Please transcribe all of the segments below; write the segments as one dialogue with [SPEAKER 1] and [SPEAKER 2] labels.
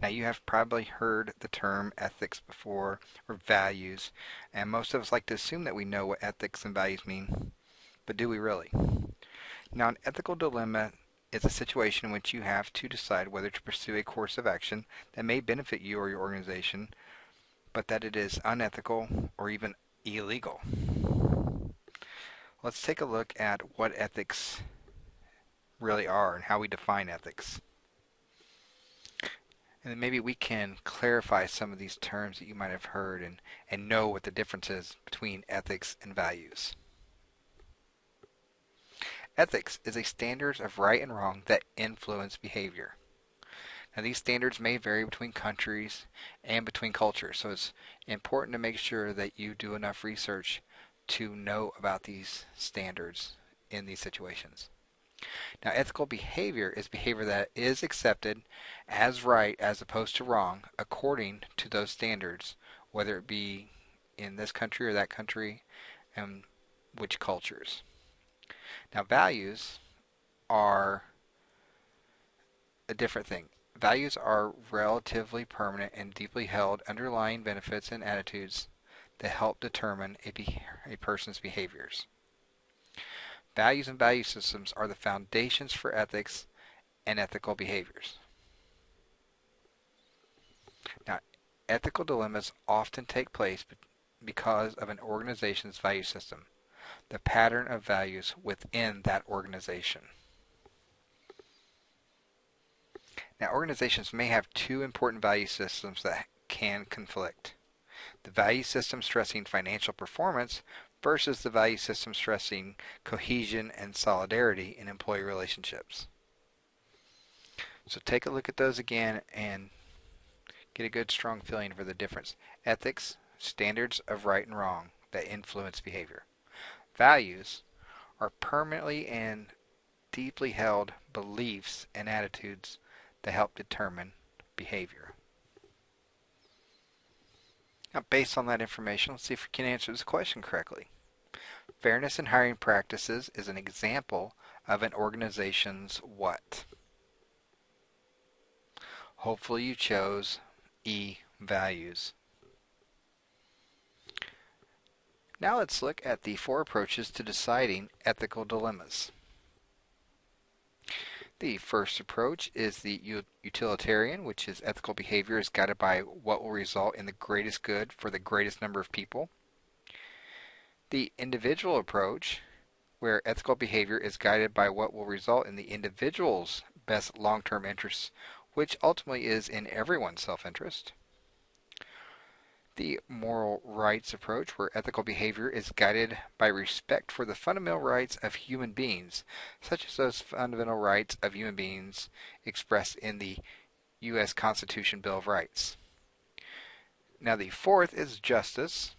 [SPEAKER 1] Now you have probably heard the term ethics before, or values, and most of us like to assume that we know what ethics and values mean, but do we really? Now, an ethical dilemma is a situation in which you have to decide whether to pursue a course of action that may benefit you or your organization, but that it is unethical or even illegal. Let's take a look at what ethics really are and how we define ethics. And then maybe we can clarify some of these terms that you might have heard and know what the difference is between ethics and values. Ethics is a standard of right and wrong that influence behavior. Now, these standards may vary between countries and between cultures, so it's important to make sure that you do enough research to know about these standards in these situations. Now, ethical behavior is behavior that is accepted as right as opposed to wrong according to those standards, whether it be in this country or that country and which cultures. Now, values are a different thing. Values are relatively permanent and deeply held underlying benefits and attitudes that help determine a person's behaviors. Values and value systems are the foundations for ethics and ethical behaviors. Now, ethical dilemmas often take place because of an organization's value system, the pattern of values within that organization. Now, organizations may have two important value systems that can conflict. The value system stressing financial performance versus the value system stressing cohesion and solidarity in employee relationships. So take a look at those again and get a good strong feeling for the difference. Ethics, standards of right and wrong that influence behavior. Values are permanently and deeply held beliefs and attitudes that help determine behavior. Now, based on that information, let's see if we can answer this question correctly. Fairness in hiring practices is an example of an organization's what? Hopefully you chose E, values. Now let's look at the 4 approaches to deciding ethical dilemmas. The first approach is the utilitarian, which is ethical behavior is guided by what will result in the greatest good for the greatest number of people. The individual approach, where ethical behavior is guided by what will result in the individual's best long-term interests, which ultimately is in everyone's self-interest. The moral rights approach, where ethical behavior is guided by respect for the fundamental rights of human beings, such as those fundamental rights of human beings expressed in the U.S. Constitution Bill of Rights. Now the fourth is justice,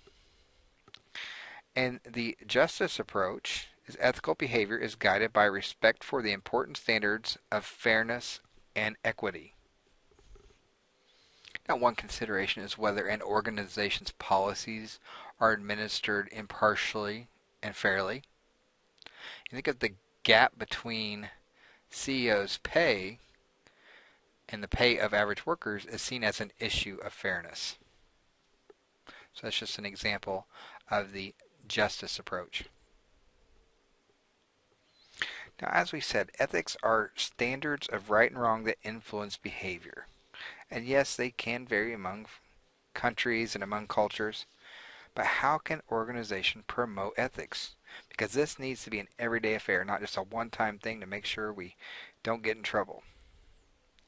[SPEAKER 1] and the justice approach is ethical behavior is guided by respect for the important standards of fairness and equity. Now, one consideration is whether an organization's policies are administered impartially and fairly. You think of the gap between CEO's pay and the pay of average workers is seen as an issue of fairness. So that's just an example of the justice approach. Now, as we said, ethics are standards of right and wrong that influence behavior. And yes, they can vary among countries and among cultures, but how can organizations promote ethics? Because this needs to be an everyday affair, not just a one-time thing to make sure we don't get in trouble.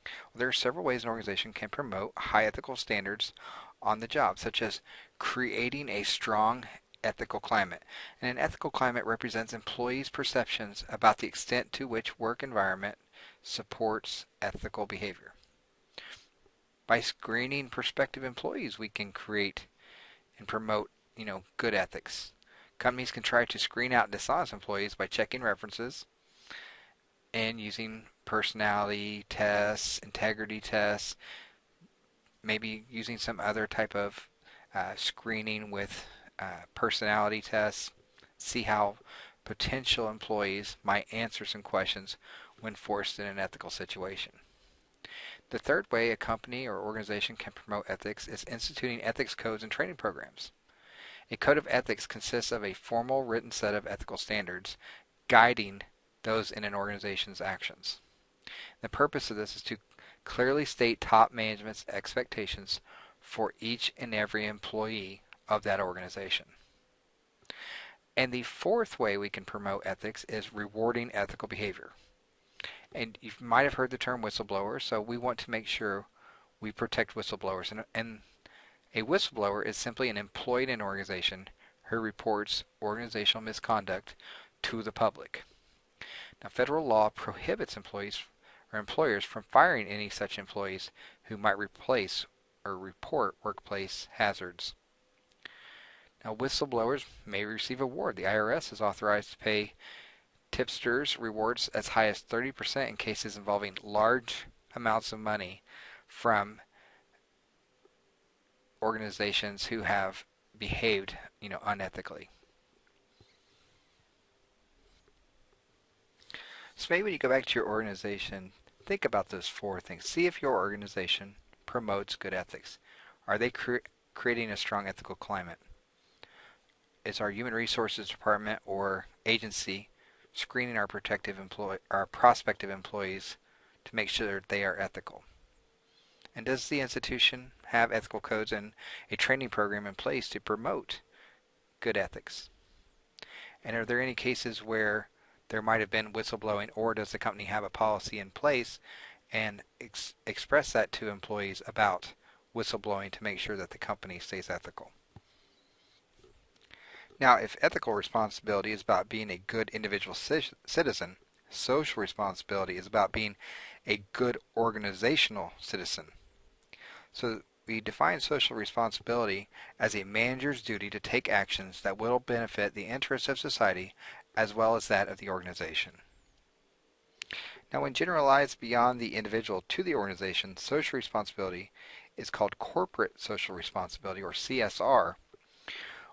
[SPEAKER 1] Well, there are several ways an organization can promote high ethical standards on the job, such as creating a strong ethical climate. And an ethical climate represents employees' perceptions about the extent to which work environment supports ethical behavior. By screening prospective employees, we can create and promote, good ethics. Companies can try to screen out dishonest employees by checking references and using personality tests, integrity tests, maybe using some other type of screening with personality tests. See how potential employees might answer some questions when forced in an ethical situation. The third way a company or organization can promote ethics is instituting ethics codes and training programs. A code of ethics consists of a formal written set of ethical standards guiding those in an organization's actions. The purpose of this is to clearly state top management's expectations for each and every employee of that organization. And the fourth way we can promote ethics is rewarding ethical behavior. And you might have heard the term whistleblower, so we want to make sure we protect whistleblowers. And a whistleblower is simply an employee in an organization who reports organizational misconduct to the public. Now, federal law prohibits employees or employers from firing any such employees who might replace or report workplace hazards. Now, whistleblowers may receive a reward. The IRS is authorized to pay tipsters rewards as high as 30% in cases involving large amounts of money from organizations who have behaved, unethically. So maybe when you go back to your organization, think about those four things. See if your organization promotes good ethics. Are they creating a strong ethical climate? Is our human resources department or agency screening our prospective employees to make sure they are ethical? And does the institution have ethical codes and a training program in place to promote good ethics? And are there any cases where there might have been whistleblowing, or does the company have a policy in place and express that to employees about whistleblowing to make sure that the company stays ethical? Now, if ethical responsibility is about being a good individual citizen, social responsibility is about being a good organizational citizen. So we define social responsibility as a manager's duty to take actions that will benefit the interests of society as well as that of the organization. Now, when generalized beyond the individual to the organization, social responsibility is called corporate social responsibility, or CSR,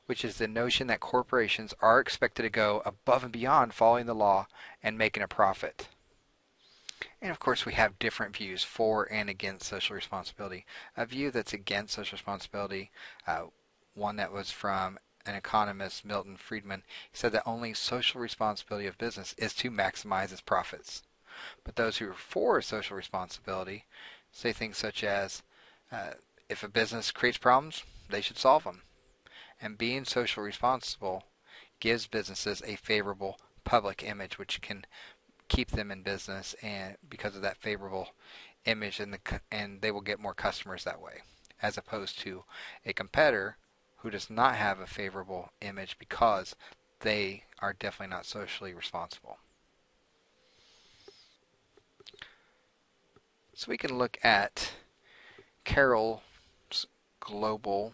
[SPEAKER 1] which is the notion that corporations are expected to go above and beyond following the law and making a profit. And of course, we have different views for and against social responsibility. A view that's against social responsibility, one that was from an economist, Milton Friedman, he said that only social responsibility of business is to maximize its profits. But those who are for social responsibility say things such as, if a business creates problems, they should solve them. And being social responsible gives businesses a favorable public image, which can keep them in business, and because of that favorable image, and they will get more customers that way, as opposed to a competitor who does not have a favorable image because they are definitely not socially responsible. So we can look at Carroll's global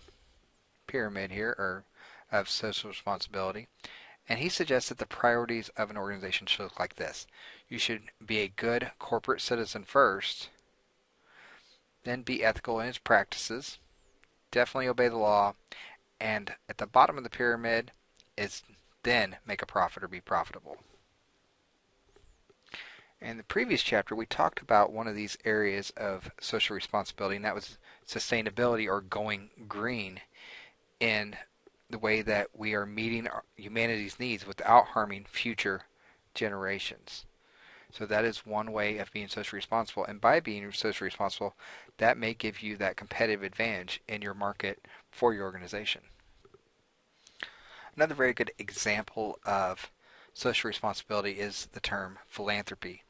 [SPEAKER 1] pyramid here, or of social responsibility, and he suggests that the priorities of an organization should look like this. You should be a good corporate citizen first, then be ethical in its practices, definitely obey the law, and at the bottom of the pyramid is then make a profit or be profitable. In the previous chapter, we talked about one of these areas of social responsibility, and that was sustainability, or going green, in the way that we are meeting humanity's needs without harming future generations. So that is one way of being socially responsible, and by being socially responsible, that may give you that competitive advantage in your market for your organization. Another very good example of social responsibility is the term philanthropy.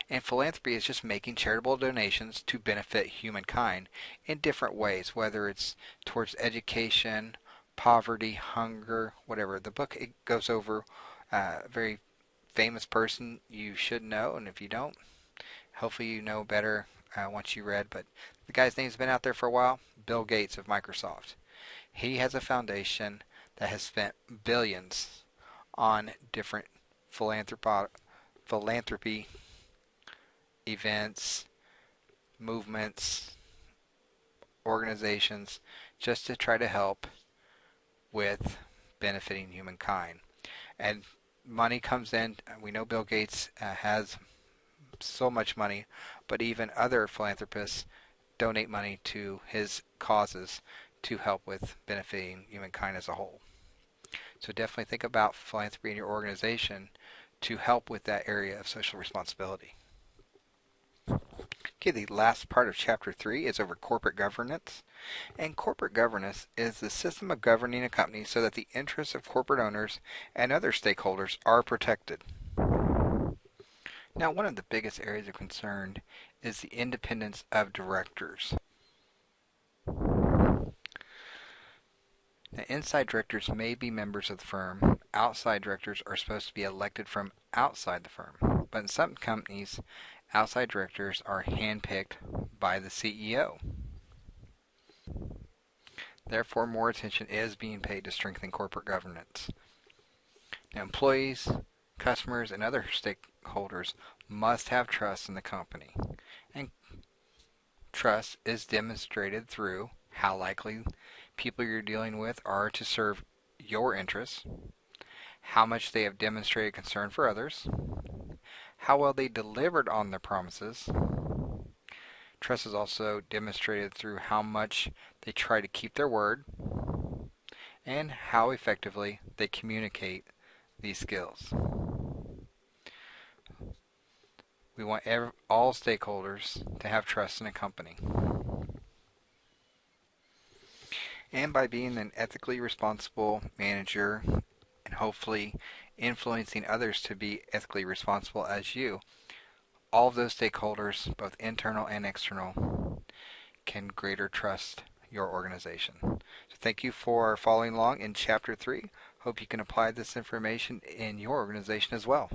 [SPEAKER 1] And philanthropy is just making charitable donations to benefit humankind in different ways, whether it's towards education, poverty, hunger, whatever. The book, it goes over a very famous person you should know, and if you don't, hopefully you know better once you read, but the guy's name's been out there for a while, Bill Gates of Microsoft. He has a foundation that has spent billions on different philanthropy events, movements, organizations, just to try to help with benefiting humankind. And money comes in. We know Bill Gates has so much money, but even other philanthropists donate money to his causes to help with benefiting humankind as a whole. So definitely think about philanthropy in your organization to help with that area of social responsibility. Okay, the last part of Chapter 3 is over corporate governance. And corporate governance is the system of governing a company so that the interests of corporate owners and other stakeholders are protected. Now, one of the biggest areas of concern is the independence of directors. Now, inside directors may be members of the firm. Outside directors are supposed to be elected from outside the firm. But in some companies, outside directors are handpicked by the CEO. Therefore, more attention is being paid to strengthen corporate governance. Now, employees, customers, and other stakeholders must have trust in the company. And trust is demonstrated through how likely people you're dealing with are to serve your interests, how much they have demonstrated concern for others, how well they delivered on their promises. Trust is also demonstrated through how much they try to keep their word and how effectively they communicate these skills. We want all stakeholders to have trust in a company. And by being an ethically responsible manager and hopefully influencing others to be ethically responsible as you, all of those stakeholders, both internal and external, can greater trust your organization. So thank you for following along in Chapter 3. Hope you can apply this information in your organization as well.